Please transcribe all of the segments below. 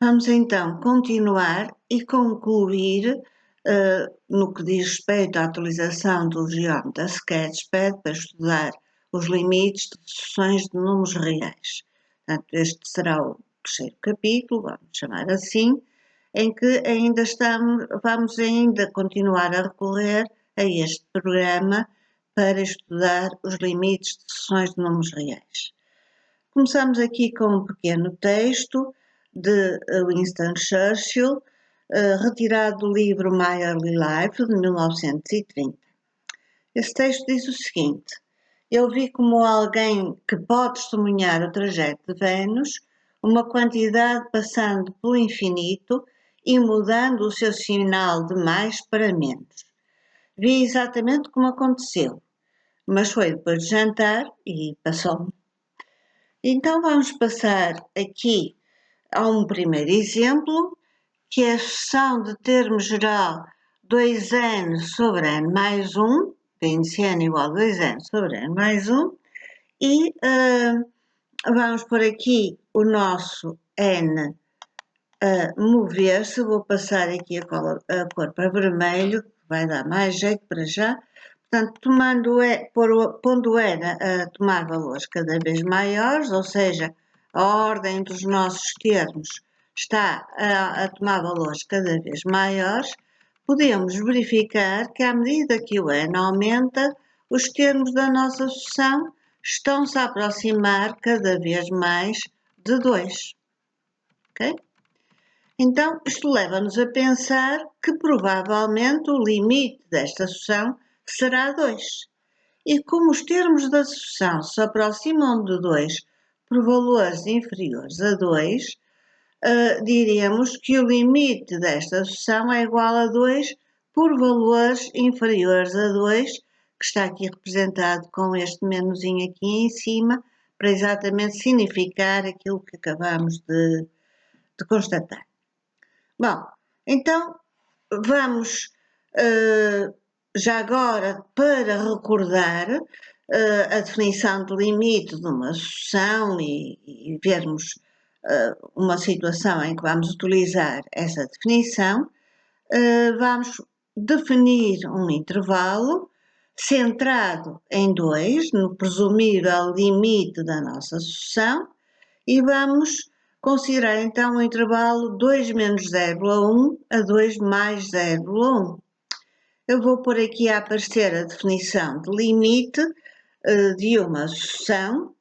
Vamos então continuar e concluir no que diz respeito à atualização do geómetro Sketchpad para estudar os limites de sucessões de números reais. Portanto, este será o terceiro capítulo, vamos chamar assim, em que vamos ainda continuar a recorrer a este programa para estudar os limites de sucessões de números reais. Começamos aqui com um pequeno texto de Winston Churchill, retirado do livro My Early Life, de 1930. Esse texto diz o seguinte: eu vi como alguém que pode testemunhar o trajeto de Vênus, uma quantidade passando pelo infinito e mudando o seu sinal de mais para menos. Vi exatamente como aconteceu, mas foi depois de jantar e passou-me. Então vamos passar aqui a um primeiro exemplo, que é a sucessão de termo geral 2n sobre n mais 1, índice n igual a 2n sobre n mais 1, e vamos por aqui o nosso n a mover-se. Vou passar aqui a cor para vermelho, que vai dar mais jeito para já. Portanto, pondo o n a tomar valores cada vez maiores, ou seja, a ordem dos nossos termos está a tomar valores cada vez maiores, podemos verificar que à medida que o n aumenta, os termos da nossa sucessão estão-se a aproximar cada vez mais de 2. Ok? Então, isto leva-nos a pensar que provavelmente o limite desta sucessão será 2. E como os termos da sucessão se aproximam de 2 por valores inferiores a 2, diríamos que o limite desta sucessão é igual a 2 por valores inferiores a 2, que está aqui representado com este menuzinho aqui em cima, para exatamente significar aquilo que acabamos de constatar. Bom, então vamos já agora para recordar a definição de limite de uma sucessão e vermos uma situação em que vamos utilizar essa definição, vamos definir um intervalo centrado em 2, no presumível limite da nossa sucessão, e vamos considerar então o intervalo 2 menos 0,1 a 2 mais 0,1. Eu vou pôr aqui a aparecer a definição de limite de uma sucessão,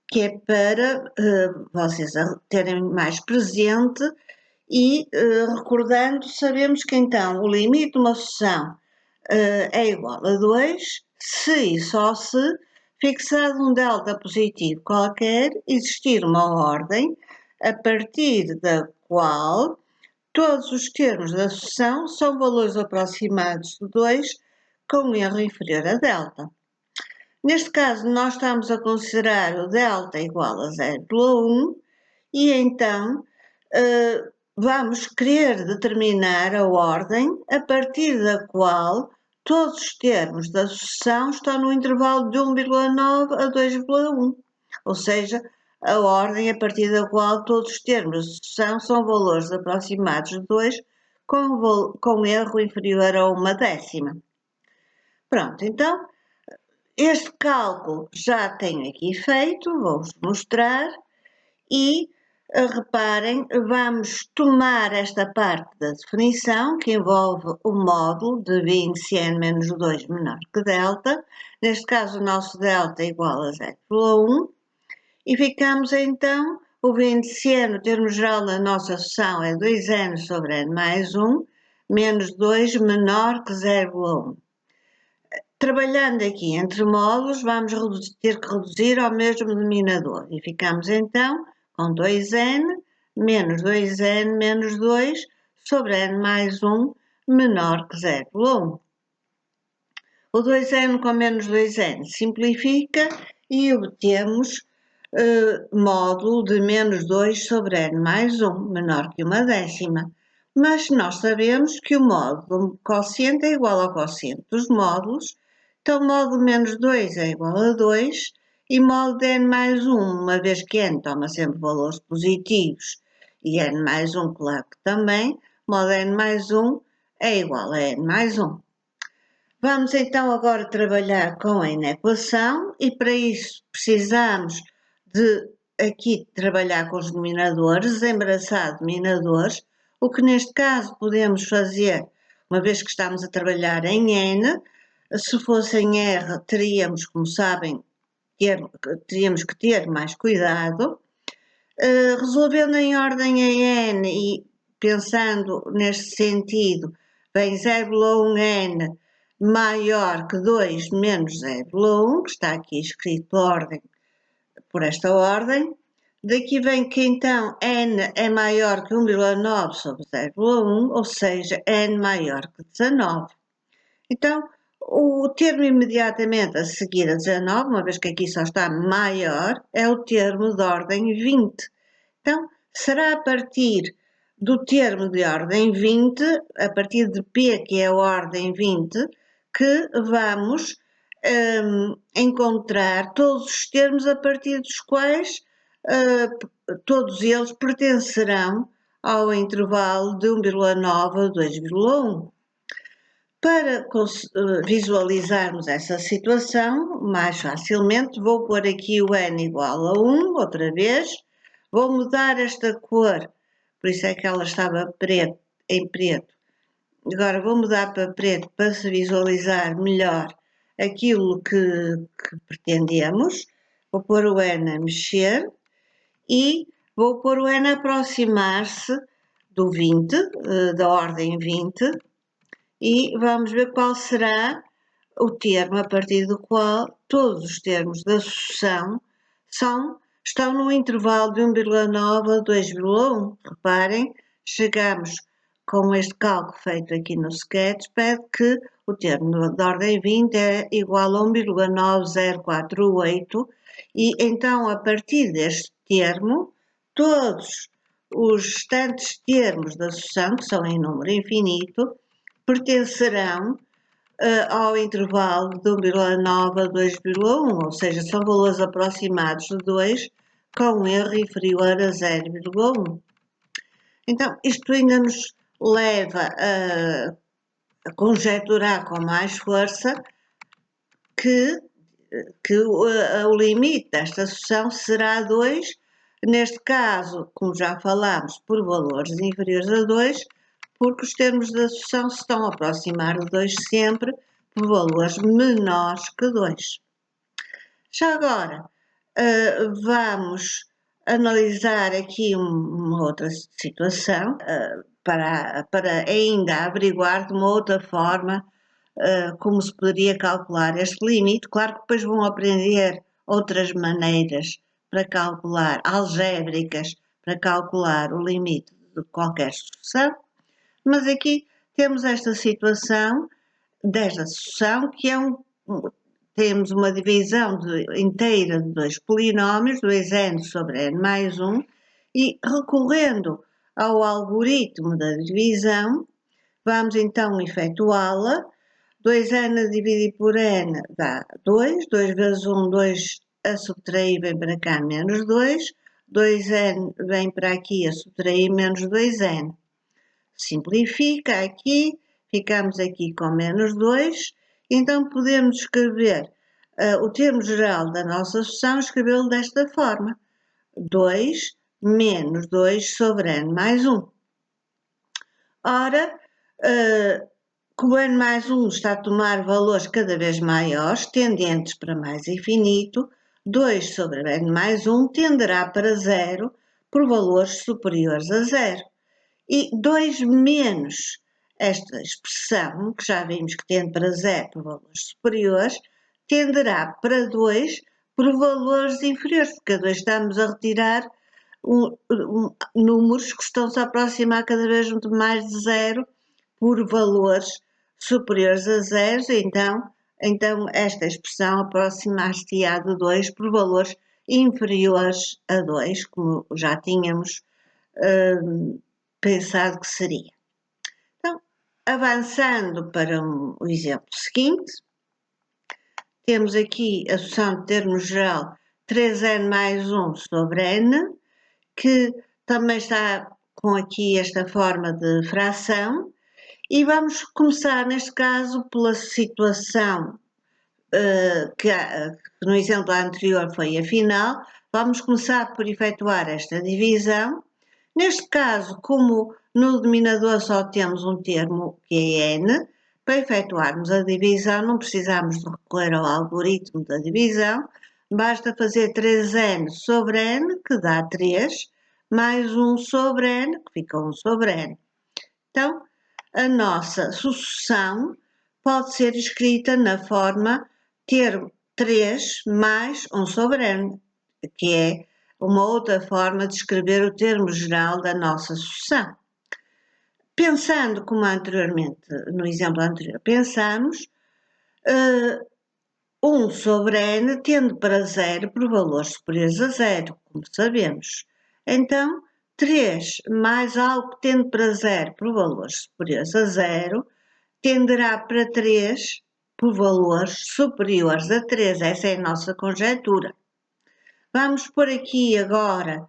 que é para vocês terem mais presente e recordando, sabemos que então o limite de uma sucessão é igual a 2 se e só se, fixado um delta positivo qualquer, existir uma ordem a partir da qual todos os termos da sucessão são valores aproximados de 2 com um erro inferior a delta. Neste caso, nós estamos a considerar o delta igual a 0,1 e então vamos querer determinar a ordem a partir da qual todos os termos da sucessão estão no intervalo de 1,9 a 2,1, ou seja, a ordem a partir da qual todos os termos de sucessão são valores aproximados de 2 com erro inferior a 1/10. Pronto, então este cálculo já tenho aqui feito, vou-vos mostrar e reparem, vamos tomar esta parte da definição que envolve o módulo de índice n menos 2 menor que delta, neste caso o nosso delta é igual a 0,1, e ficamos então, o índice n, o termo geral da nossa sucessão é 2n sobre n mais 1, menos 2 menor que 0,1. Trabalhando aqui entre módulos, vamos ter que reduzir ao mesmo denominador e ficamos então com 2n menos 2n menos 2 sobre n mais 1 menor que 0,1. O 2n com menos 2n simplifica e obtemos módulo de menos 2 sobre n mais 1 menor que 1/10. Mas nós sabemos que o módulo do quociente é igual ao quociente dos módulos, então módulo menos 2 é igual a 2 e módulo de n mais 1, uma vez que n toma sempre valores positivos e n mais 1, claro que também, modo n mais 1 é igual a n mais 1. Vamos então agora trabalhar com a inequação e para isso precisamos de aqui trabalhar com os denominadores, desembaraçar denominadores, o que neste caso podemos fazer, uma vez que estamos a trabalhar em n, se fosse em r teríamos, como sabem, teríamos que ter mais cuidado. Resolvendo em ordem a n e pensando neste sentido, vem 0,1n maior que 2 menos 0,1, que está aqui escrito ordem por esta ordem. Daqui vem que então n é maior que 1,9 sobre 0,1, ou seja, n maior que 19. Então, o termo imediatamente a seguir a 19, uma vez que aqui só está maior, é o termo de ordem 20. Então, será a partir do termo de ordem 20, a partir de P, que é a ordem 20, que vamos encontrar todos os termos a partir dos quais todos eles pertencerão ao intervalo de 1,9 a 2,1. Para visualizarmos essa situação mais facilmente, vou pôr aqui o n igual a 1, outra vez. Vou mudar esta cor, por isso é que ela estava em preto. Agora vou mudar para preto para se visualizar melhor aquilo que pretendemos. Vou pôr o n a mexer e vou pôr o n a aproximar-se do 20, da ordem 20, e vamos ver qual será o termo a partir do qual todos os termos da sucessão estão no intervalo de 1,9 a 2,1. Reparem, chegamos com este cálculo feito aqui no Sketchpad que o termo de ordem 20 é igual a 1,9048 e então a partir deste termo todos os restantes termos da sucessão, que são em número infinito, pertencerão ao intervalo de 1,9 a 2,1, ou seja, são valores aproximados de 2 com um erro inferior a 0,1. Então, isto ainda nos leva a conjecturar com mais força que o limite desta sucessão será 2, neste caso, como já falámos, por valores inferiores a 2, porque os termos da sucessão se estão a aproximar de 2 sempre por valores menores que 2. Já agora, vamos analisar aqui uma outra situação para ainda averiguar de uma outra forma como se poderia calcular este limite. Claro que depois vão aprender outras maneiras para calcular, algébricas, para calcular o limite de qualquer sucessão, mas aqui temos esta situação desta sucessão que é temos uma divisão inteira de dois polinómios, 2n sobre n mais 1, e recorrendo ao algoritmo da divisão, vamos então efetuá-la. 2n dividido por n dá 2, 2 vezes 1, 2 a subtrair vem para cá menos 2, 2n vem para aqui a subtrair menos 2n. Simplifica aqui, ficamos aqui com menos 2, então podemos escrever o termo geral da nossa sucessão, escrevê-lo desta forma: 2 menos 2 sobre n mais 1. Ora, como n mais 1 está a tomar valores cada vez maiores, tendentes para mais infinito, 2 sobre n mais 1 tenderá para 0 por valores superiores a 0. E 2 menos esta expressão, que já vimos que tende para 0 por valores superiores, tenderá para 2 por valores inferiores, porque a 2 estamos a retirar números que estão-se a aproximar cada vez mais de 0 por valores superiores a 0, então esta expressão aproximar-se-á de 2 por valores inferiores a 2, como já tínhamos pensado que seria. Então, avançando para o exemplo seguinte, temos aqui a sucessão de termo geral 3n mais 1 sobre n, que também está com aqui esta forma de fração e vamos começar neste caso pela situação que no exemplo anterior foi a final. Vamos começar por efetuar esta divisão. Neste caso, como no denominador só temos um termo que é n, para efetuarmos a divisão não precisamos de recorrer ao algoritmo da divisão, basta fazer 3n sobre n, que dá 3, mais 1 sobre n, que fica 1 sobre n. Então, a nossa sucessão pode ser escrita na forma termo 3 mais 1 sobre n, que é uma outra forma de escrever o termo geral da nossa sucessão. Pensando como anteriormente, no exemplo anterior, pensamos, 1 sobre n tende para 0 por valores superiores a 0, como sabemos. Então, 3 mais algo que tende para 0 por valores superiores a 0 tenderá para 3 por valores superiores a 3. Essa é a nossa conjectura. Vamos pôr aqui agora,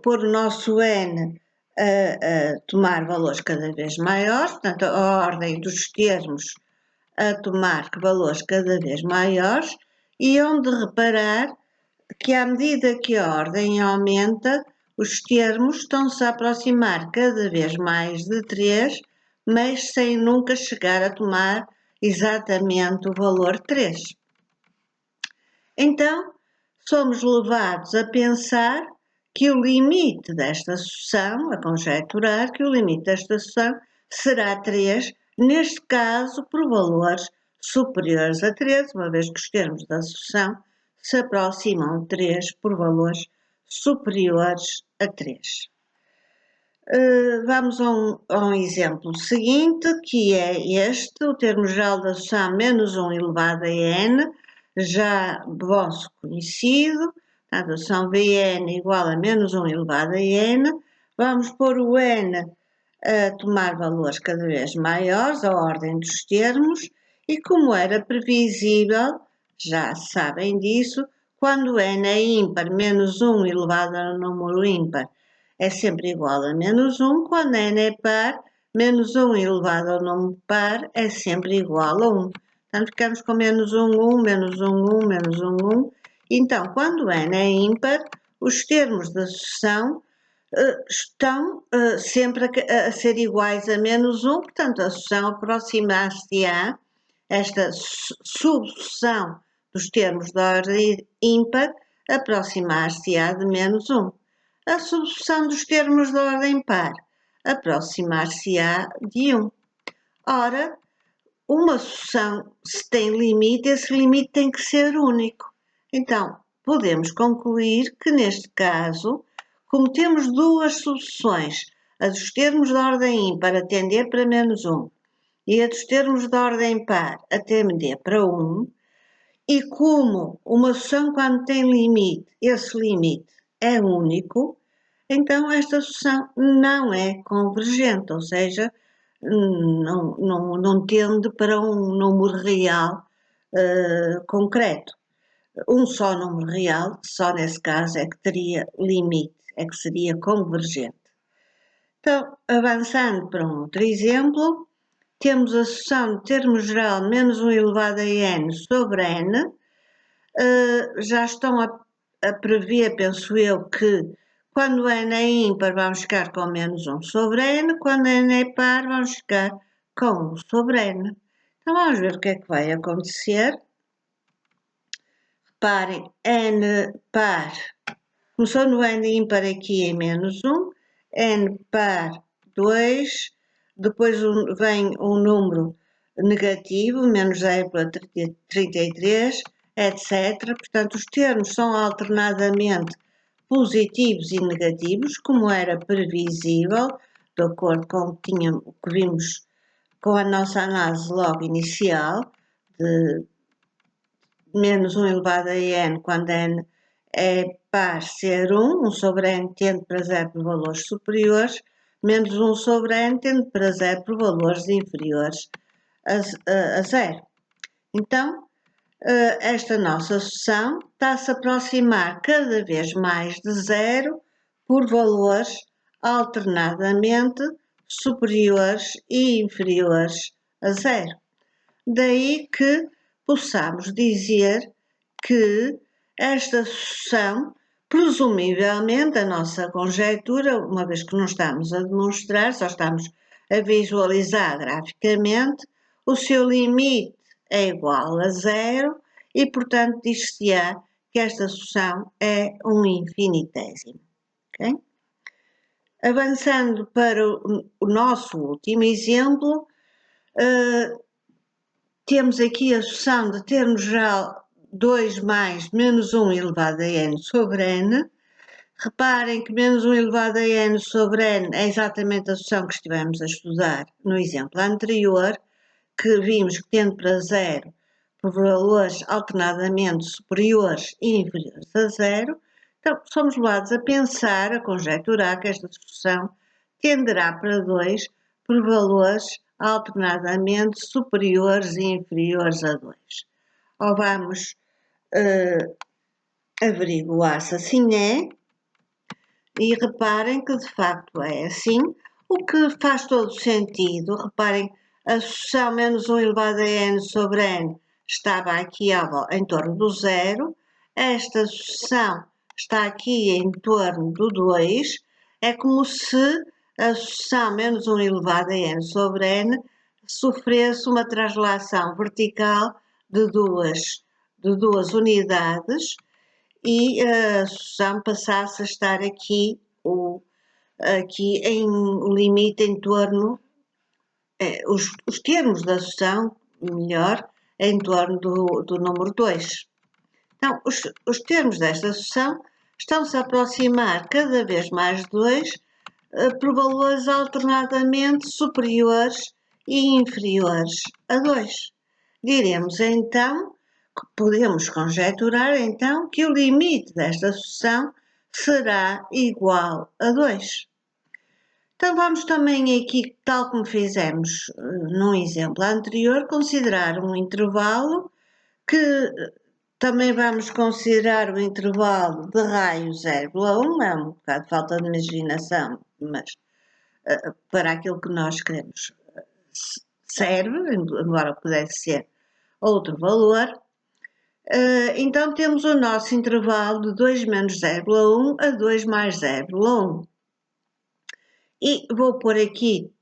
pôr o nosso n a tomar valores cada vez maiores, portanto, a ordem dos termos a tomar valores cada vez maiores, e onde reparar que à medida que a ordem aumenta, os termos estão-se a aproximar cada vez mais de 3, mas sem nunca chegar a tomar exatamente o valor 3. Então, somos levados a pensar que o limite desta sucessão, a conjecturar que o limite desta sucessão será 3, neste caso por valores superiores a 3, uma vez que os termos da sucessão se aproximam de 3 por valores superiores a 3. Vamos a um exemplo seguinte, que é este, o termo geral da sucessão menos 1 elevado a n, já vosso conhecido, portanto, a sucessão Vn igual a menos 1 elevado a n. Vamos pôr o n a tomar valores cada vez maiores, a ordem dos termos, e como era previsível, já sabem disso, quando n é ímpar, menos 1 elevado a um número ímpar é sempre igual a menos 1, quando n é par, menos 1 elevado ao número par é sempre igual a 1. Portanto, ficamos com menos 1, 1, menos 1, 1, menos 1, 1. Então, quando n é ímpar, os termos da sucessão estão sempre a ser iguais a menos 1, portanto, a sucessão aproximar-se-á, esta subsucessão dos termos de ordem ímpar, aproximar-se-á de menos 1. A subsucessão dos termos de ordem par aproximar-se-á de 1. Ora, uma sucessão, se tem limite, esse limite tem que ser único. Então, podemos concluir que, neste caso, como temos duas subsucessões, a dos termos de ordem ímpar a tender para menos 1 e a dos termos de ordem par a tender para 1, e como uma sucessão, quando tem limite, esse limite é único, então esta sucessão não é convergente, ou seja, não tende para um número real concreto. Um só número real, só nesse caso é que teria limite, é que seria convergente. Então, avançando para um outro exemplo, temos a sucessão de termo geral menos 1 elevado a n sobre n. Já estão a prever, penso eu, que quando n é ímpar vamos ficar com menos 1 sobre n, quando n é par vamos ficar com 1 sobre n. Então vamos ver o que é que vai acontecer. Reparem, n par, começou no n ímpar aqui em menos 1, n par 2, depois vem um número negativo, menos 0,33, etc. Portanto, os termos são alternadamente positivos e negativos, como era previsível, de acordo com o que vimos com a nossa análise logo inicial, de menos 1 elevado a n, quando n é par ser 1, 1 sobre n tende para 0 por valores superiores, menos 1 sobre n tende para 0 por valores inferiores a 0. Então, esta nossa sucessão está-se a aproximar cada vez mais de 0 por valores alternadamente superiores e inferiores a zero. Daí que possamos dizer que esta sucessão, presumivelmente, a nossa conjectura, uma vez que não estamos a demonstrar, só estamos a visualizar graficamente, o seu limite é igual a zero e, portanto, diz-se-á que esta sucessão é um infinitésimo. Okay? Avançando para o nosso último exemplo, temos aqui a sucessão de termo geral 2 mais menos 1 elevado a n sobre n. Reparem que menos 1 elevado a n sobre n é exatamente a sucessão que estivemos a estudar no exemplo anterior, que vimos que tende para zero por valores alternadamente superiores e inferiores a zero. Então, somos levados a pensar, a conjecturar que esta sucessão tenderá para 2 por valores alternadamente superiores e inferiores a 2. Ou vamos averiguar se assim é, e reparem que de facto é assim, o que faz todo sentido. Reparem, a sucessão menos 1 elevado a n sobre n estava aqui em torno do zero, esta sucessão está aqui em torno do 2, é como se a sucessão menos 1 elevado a n sobre n sofresse uma translação vertical de duas unidades e a sucessão passasse a estar aqui em limite em torno, os termos da sucessão, melhor, em torno do número 2. Então, os termos desta sucessão estão-se a aproximar cada vez mais de 2 por valores alternadamente superiores e inferiores a 2. Diremos então, podemos conjecturar então que o limite desta sucessão será igual a 2. Então vamos também aqui, tal como fizemos num exemplo anterior, considerar um intervalo que também vamos considerar o intervalo de raio 0,1, é um bocado de falta de imaginação, mas para aquilo que nós queremos serve, embora pudesse ser outro valor. Então temos o nosso intervalo de 2 menos 0,1 a 2 mais 0,1. E vou pôr aqui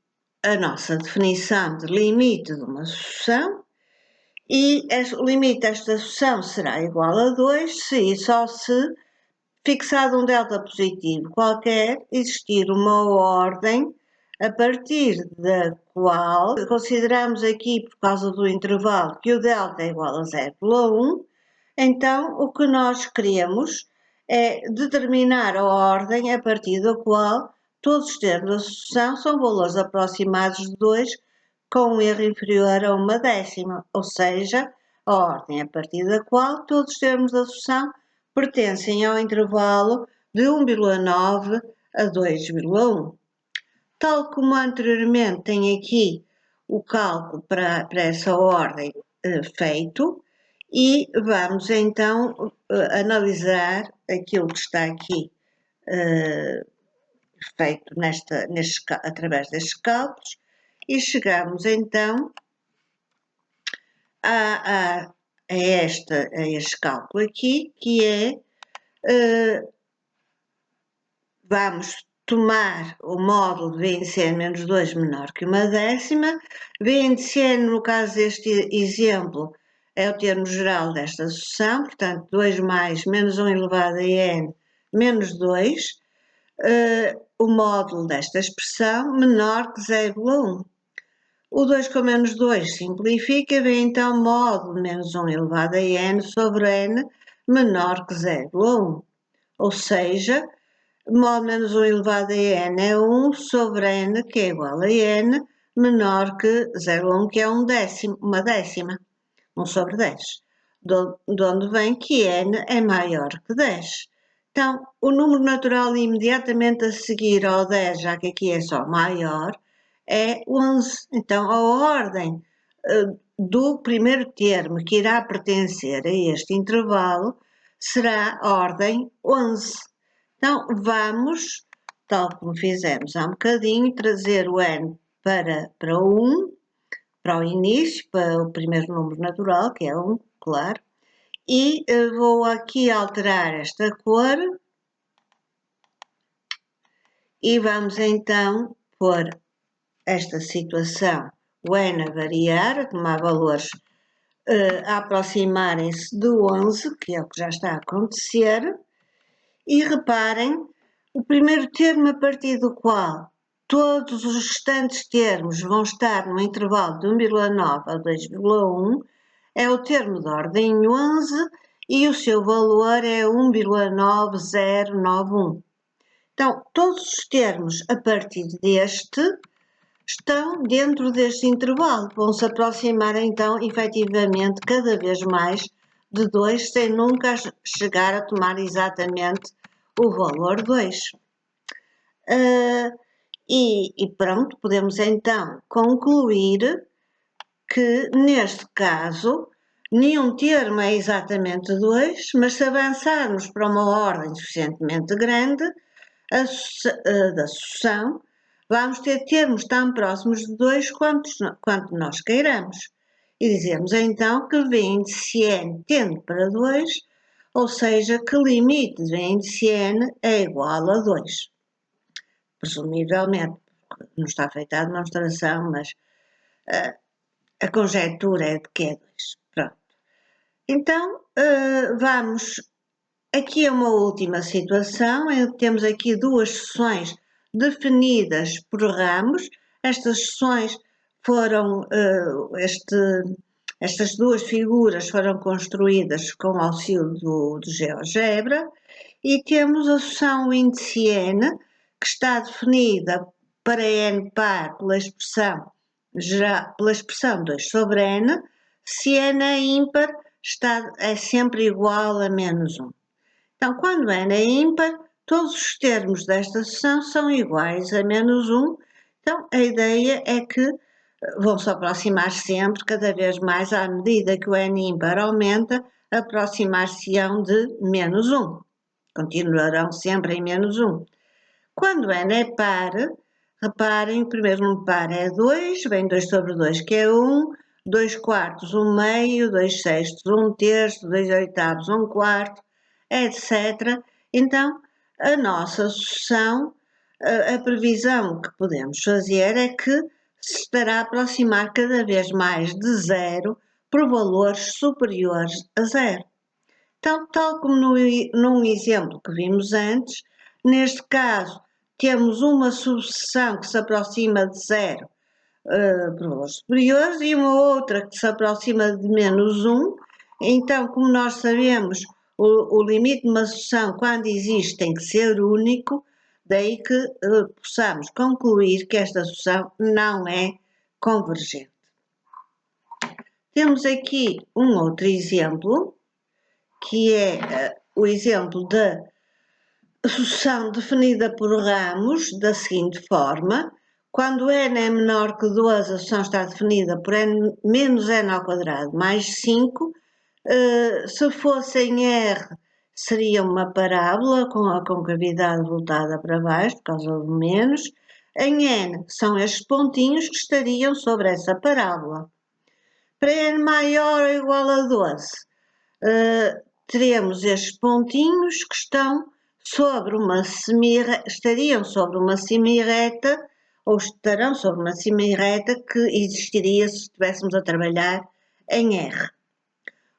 a nossa definição de limite de uma sucessão. E o limite desta sucessão será igual a 2 se e só se, fixado um delta positivo qualquer, existir uma ordem a partir da qual consideramos aqui, por causa do intervalo, que o delta é igual a 0,1, então o que nós queremos é determinar a ordem a partir da qual todos os termos da sucessão são valores aproximados de 2 com um erro inferior a uma décima, ou seja, a ordem a partir da qual todos os termos da sucessão pertencem ao intervalo de 1,9 a 2,1. Tal como anteriormente tem aqui o cálculo para essa ordem feito, e vamos então analisar aquilo que está aqui feito através destes cálculos, e chegamos então a este cálculo aqui, que é, vamos tomar o módulo de VNCN menos 2 menor que uma décima. VNCN, no caso deste exemplo, é o termo geral desta sucessão, portanto 2 mais menos 1 elevado a n menos 2, o módulo desta expressão menor que 0,1. O 2 com menos 2 simplifica, vem então módulo menos 1 elevado a n sobre n menor que 0,1. Ou seja, módulo menos 1 elevado a n é 1 sobre n, que é igual a n, menor que 0,1, que é uma décima, 1 sobre 10. De onde vem que n é maior que 10. Então, o número natural imediatamente a seguir ao 10, já que aqui é só maior, é 11. Então, a ordem do primeiro termo que irá pertencer a este intervalo será a ordem 11. Então, vamos tal como fizemos há um bocadinho, trazer o n para o 1, para o início, para o primeiro número natural, que é 1, claro, e vou aqui alterar esta cor e vamos então pôr esta situação, o n a variar, a tomar valores a aproximarem-se do 11, que é o que já está a acontecer, e reparem, o primeiro termo a partir do qual todos os restantes termos vão estar no intervalo de 1,9 a 2,1 é o termo de ordem 11 e o seu valor é 1,9091. Então, todos os termos a partir deste estão dentro deste intervalo, vão se aproximar então efetivamente cada vez mais de 2, sem nunca chegar a tomar exatamente o valor 2. E pronto, podemos então concluir que neste caso nenhum termo é exatamente 2, mas se avançarmos para uma ordem suficientemente grande da sucessão, vamos ter termos tão próximos de 2 quanto nós queiramos. E dizemos então que v índice n tende para 2, ou seja, que o limite de v índice n é igual a 2. Presumivelmente, não está feita a demonstração, mas a conjectura é de que é 2. Pronto. Então, vamos aqui a uma última situação, temos aqui duas seções definidas por ramos. Estas seções foram, estas duas figuras foram construídas com o auxílio do GeoGebra e temos a seção índice n, que está definida para n par pela expressão 2 sobre n, se n é ímpar é sempre igual a menos 1. Então, quando n é ímpar, todos os termos desta seção são iguais a menos 1. Então, a ideia é que vão se aproximar sempre, cada vez mais, à medida que o n ímpar aumenta, aproximar-se-ão de menos 1. Continuarão sempre em menos 1. Quando n é par, reparem, o primeiro número par é 2, vem 2 sobre 2, que é 1, 2 quartos, 1 meio, 2 sextos, 1 terço, 2 oitavos, 1 quarto, etc. Então, a nossa sucessão, a previsão que podemos fazer é que se estará a aproximar cada vez mais de zero por valores superiores a zero. Então, tal como num exemplo que vimos antes, neste caso temos uma sucessão que se aproxima de zero por valores superiores e uma outra que se aproxima de menos 1. Então, como nós sabemos, o limite de uma sucessão, quando existe, tem que ser único, daí que possamos concluir que esta sucessão não é convergente. Temos aqui um outro exemplo, que é o exemplo da sucessão definida por ramos, da seguinte forma: quando n é menor que 12, a sucessão está definida por n menos n ao quadrado mais 5. Se fosse em R, seria uma parábola com a concavidade voltada para baixo, por causa do menos. Em N, são estes pontinhos que estariam sobre essa parábola. Para N maior ou igual a 12, teremos estes pontinhos que estariam sobre uma semirreta, ou estarão sobre uma semirreta que existiria se estivéssemos a trabalhar em R.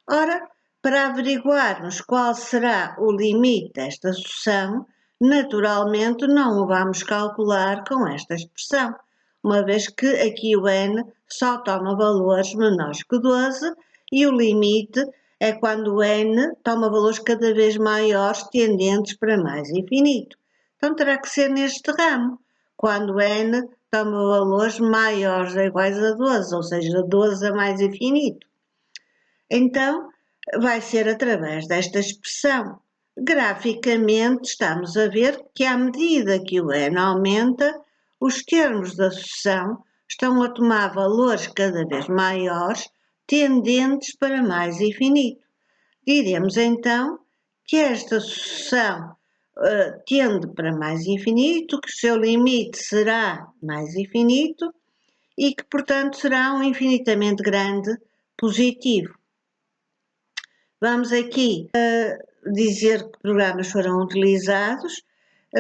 Ora, para averiguarmos qual será o limite desta sucessão, naturalmente não o vamos calcular com esta expressão, uma vez que aqui o n só toma valores menores que 12 e o limite é quando o n toma valores cada vez maiores, tendentes para mais infinito. Então terá que ser neste ramo, quando n toma valores maiores ou iguais a 12, ou seja, 12 a mais infinito. Então, vai ser através desta expressão. Graficamente, estamos a ver que à medida que o n aumenta, os termos da sucessão estão a tomar valores cada vez maiores, tendentes para mais infinito. Diremos então que esta sucessão tende para mais infinito, que o seu limite será mais infinito e que, portanto, será um infinitamente grande positivo. Vamos aqui dizer que programas foram utilizados.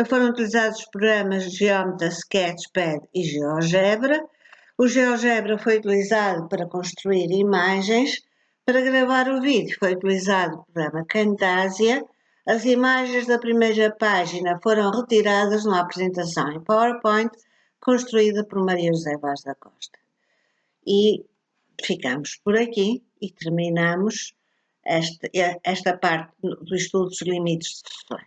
Foram utilizados os programas Geometry, Sketchpad e GeoGebra. O GeoGebra foi utilizado para construir imagens. Para gravar o vídeo foi utilizado o programa Camtasia. As imagens da primeira página foram retiradas numa apresentação em PowerPoint construída por Maria José Vaz da Costa. E ficamos por aqui e terminamos esta parte do estudo dos limites de sessões.